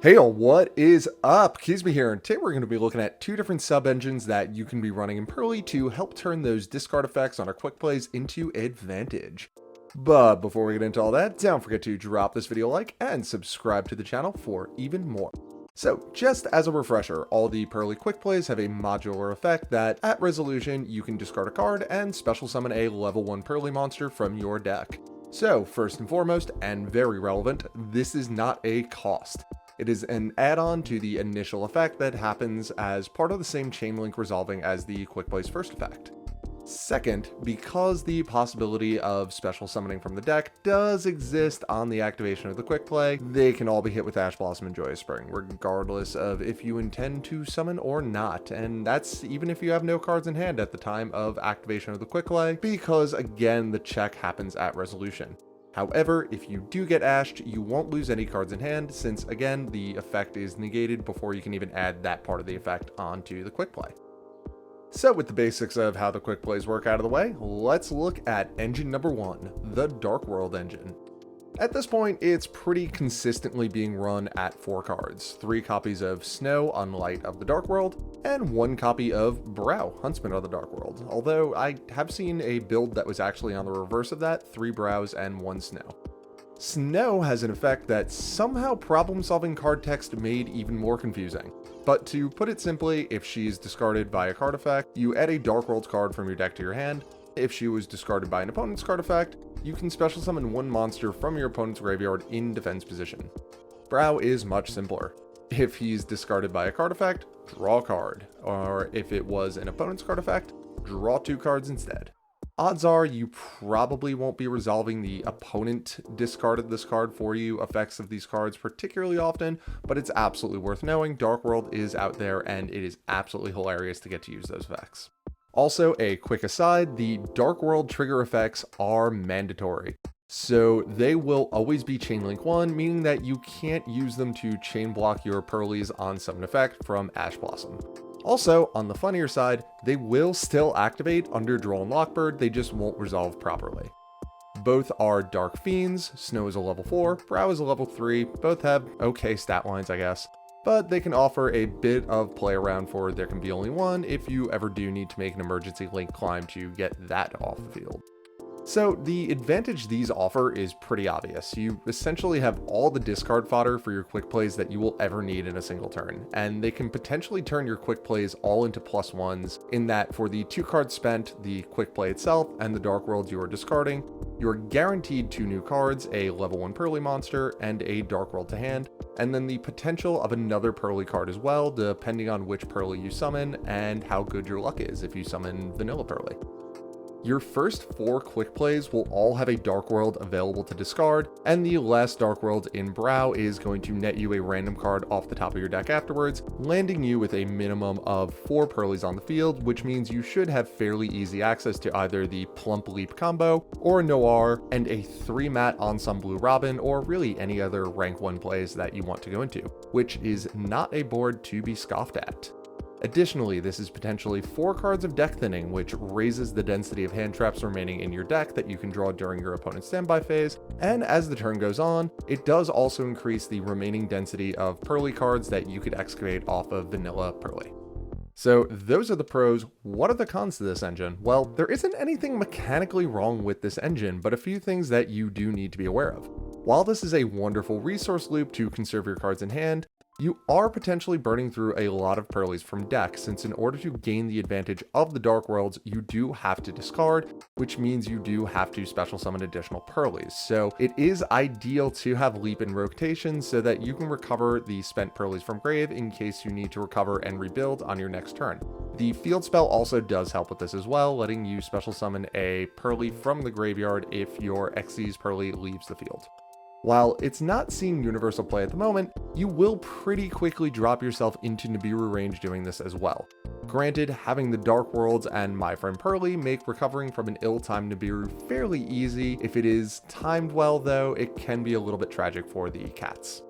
Hey all, what is up? Keasbey here, and today we're going to be looking at two different sub-engines that you can be running in Purrely to help turn those discard effects on our quick plays into advantage. But before we get into all that, don't forget to drop this video a like and subscribe to the channel for even more. So, just as a refresher, all the Purrely quick plays have a modular effect that, at resolution, you can discard a card and special summon a level 1 Purrely monster from your deck. So, first and foremost, and very relevant, this is not a cost. It is an add-on to the initial effect that happens as part of the same chain link resolving as the Quick Play's first effect. Second, because the possibility of special summoning from the deck does exist on the activation of the Quick Play, they can all be hit with Ash Blossom and Joyous Spring, regardless of if you intend to summon or not, and that's even if you have no cards in hand at the time of activation of the Quick Play, because again, the check happens at resolution. However, if you do get ashed, you won't lose any cards in hand, since again, the effect is negated before you can even add that part of the effect onto the Quick Play. So with the basics of how the Quick Plays work out of the way, let's look at engine number 1, the Dark World engine. At this point, it's pretty consistently being run at 4 cards, 3 copies of Snow, Unlight of the Dark World, and 1 copy of Brow, Huntsman of the Dark World, although I have seen a build that was actually on the reverse of that, 3 Brows and 1 Snow. Snow has an effect that somehow problem-solving card text made even more confusing. But to put it simply, if she's discarded by a card effect, you add a Dark World card from your deck to your hand. If she was discarded by an opponent's card effect, you can special summon 1 monster from your opponent's graveyard in defense position. Brow is much simpler. If he's discarded by a card effect, draw a card, or if it was an opponent's card effect, draw 2 cards instead. Odds are you probably won't be resolving the opponent discarded this card for you effects of these cards particularly often, but it's absolutely worth knowing Dark World is out there and it is absolutely hilarious to get to use those effects. Also, a quick aside, the Dark World trigger effects are mandatory. So they will always be Chain Link 1, meaning that you can't use them to chain block your Purrely's on summon effect from Ash Blossom. Also, on the funnier side, they will still activate under Droll and Lockbird, they just won't resolve properly. Both are Dark Fiends, Snow is a level 4, Brow is a level 3, both have okay stat lines I guess, but they can offer a bit of play around for there can be only one if you ever do need to make an emergency link climb to get that off the field. So the advantage these offer is pretty obvious. You essentially have all the discard fodder for your quick plays that you will ever need in a single turn, and they can potentially turn your quick plays all into +1s in that for the 2 cards spent, the quick play itself, and the Dark World you are discarding, you're guaranteed 2 new cards, a level 1 Purrely monster, and a Dark World to hand, and then the potential of another Purrely card as well, depending on which Purrely you summon and how good your luck is if you summon Vanilla Purrely. Your first 4 quick plays will all have a Dark World available to discard, and the last Dark World in Brow is going to net you a random card off the top of your deck afterwards, landing you with a minimum of 4 Purrelys on the field, which means you should have fairly easy access to either the Plump Leap combo, or a Noir, and a 3-mat Ensemble Blue Robin, or really any other rank 1 plays that you want to go into, which is not a board to be scoffed at. Additionally, this is potentially 4 cards of deck thinning, which raises the density of hand traps remaining in your deck that you can draw during your opponent's standby phase, and as the turn goes on, it does also increase the remaining density of Purrely cards that you could excavate off of Vanilla Purrely. So those are the pros. What are the cons to this engine? Well, there isn't anything mechanically wrong with this engine, but a few things that you do need to be aware of. While this is a wonderful resource loop to conserve your cards in hand, you are potentially burning through a lot of Purrelys from deck, since in order to gain the advantage of the Dark Worlds, you do have to discard, which means you do have to special summon additional Purrelys. So it is ideal to have Leap in rotation so that you can recover the spent Purrelys from grave in case you need to recover and rebuild on your next turn. The field spell also does help with this as well, letting you special summon a Purrely from the graveyard if your Xyz Purrely leaves the field. While it's not seeing universal play at the moment, you will pretty quickly drop yourself into Nibiru range doing this as well. Granted, having the Dark Worlds and My Friend Purrely make recovering from an ill-timed Nibiru fairly easy. If it is timed well though, it can be a little bit tragic for the cats.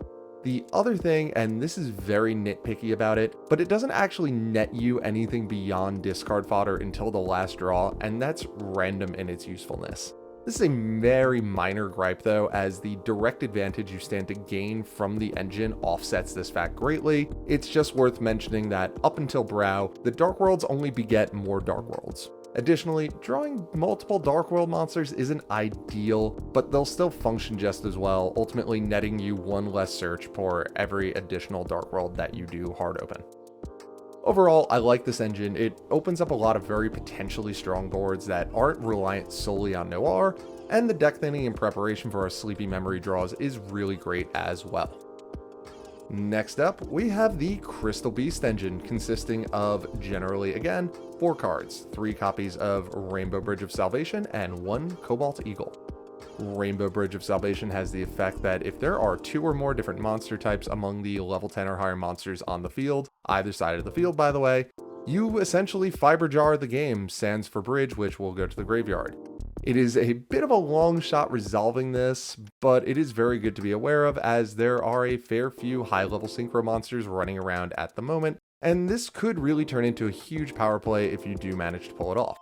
The other thing, and this is very nitpicky about it, but it doesn't actually net you anything beyond discard fodder until the last draw, and that's random in its usefulness. This is a very minor gripe though, as the direct advantage you stand to gain from the engine offsets this fact greatly. It's just worth mentioning that up until Brow, the Dark Worlds only beget more Dark Worlds. Additionally, drawing multiple Dark World monsters isn't ideal, but they'll still function just as well, ultimately netting you one less search for every additional Dark World that you do hard open. Overall, I like this engine. It opens up a lot of very potentially strong boards that aren't reliant solely on Noir, and the deck thinning in preparation for our Sleepy Memory draws is really great as well. Next up, we have the Crystal Beast engine, consisting of, generally again, 4 cards, 3 copies of Rainbow Bridge of Salvation, and 1 Cobalt Eagle. Rainbow Bridge of Salvation has the effect that if there are 2 or more different monster types among the level 10 or higher monsters on the field, either side of the field by the way, you essentially fiber jar the game, sans for bridge, which will go to the graveyard. It is a bit of a long shot resolving this, but it is very good to be aware of, as there are a fair few high level synchro monsters running around at the moment, and this could really turn into a huge power play if you do manage to pull it off.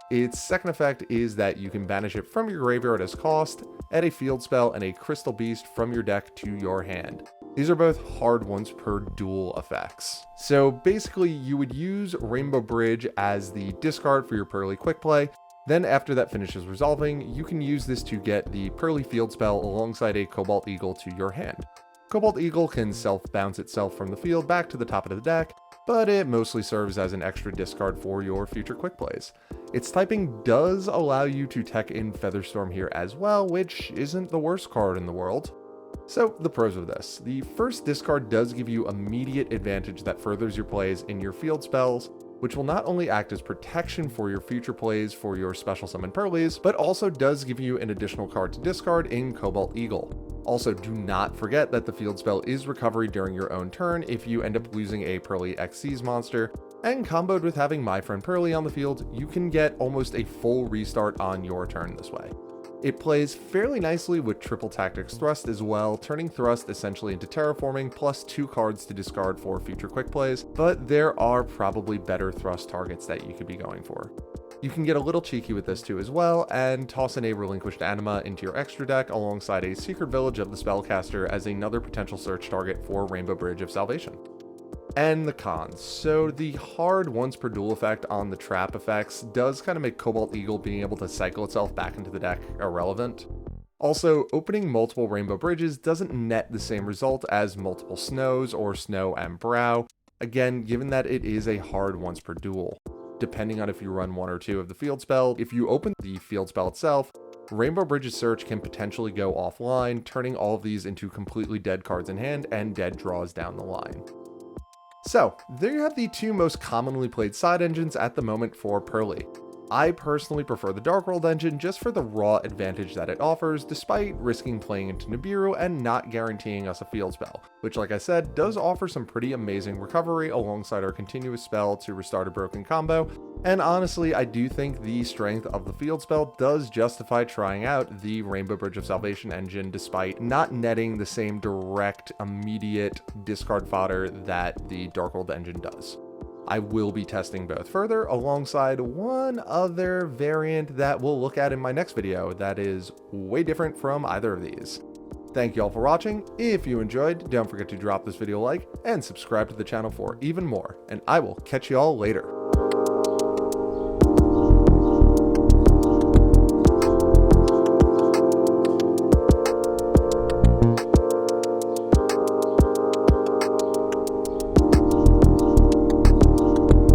Its second effect is that you can banish it from your graveyard as cost, add a field spell and a Crystal Beast from your deck to your hand. These are both hard once per duel effects. So basically you would use Rainbow Bridge as the discard for your Purrely Quickplay, then after that finishes resolving, you can use this to get the Purrely field spell alongside a Cobalt Eagle to your hand. Cobalt Eagle can self-bounce itself from the field back to the top of the deck, but it mostly serves as an extra discard for your future quick plays. Its typing does allow you to tech in Featherstorm here as well, which isn't the worst card in the world. So the pros of this. The first discard does give you immediate advantage that furthers your plays in your field spells, which will not only act as protection for your future plays for your special summon Purrelys, but also does give you an additional card to discard in Cobalt Eagle. Also, do not forget that the field spell is recovery during your own turn if you end up losing a Purrely Xyz monster, and comboed with having My Friend Purrely on the field, you can get almost a full restart on your turn this way. It plays fairly nicely with triple tactics thrust as well, turning thrust essentially into terraforming plus 2 cards to discard for future quick plays, but there are probably better thrust targets that you could be going for. You can get a little cheeky with this too as well, and toss in a Relinquished Anima into your extra deck alongside a Secret Village of the Spellcaster as another potential search target for Rainbow Bridge of Salvation. And the cons. So the hard once per duel effect on the trap effects does kind of make Cobalt Eagle being able to cycle itself back into the deck irrelevant. Also, opening multiple Rainbow Bridges doesn't net the same result as multiple Snows or Snow and Brow, again given that it is a hard once per duel. Depending on if you run 1 or 2 of the field spell, if you open the field spell itself, Rainbow Bridge's search can potentially go offline, turning all of these into completely dead cards in hand and dead draws down the line. So, there you have the 2 most commonly played side engines at the moment for Purrely. I personally prefer the Dark World engine just for the raw advantage that it offers, despite risking playing into Nibiru and not guaranteeing us a field spell, which like I said, does offer some pretty amazing recovery alongside our continuous spell to restart a broken combo, and honestly I do think the strength of the field spell does justify trying out the Rainbow Bridge of Salvation engine despite not netting the same direct, immediate discard fodder that the Dark World engine does. I will be testing both further alongside one other variant that we'll look at in my next video that is way different from either of these. Thank you all for watching. If you enjoyed, don't forget to drop this video a like and subscribe to the channel for even more, and I will catch you all later.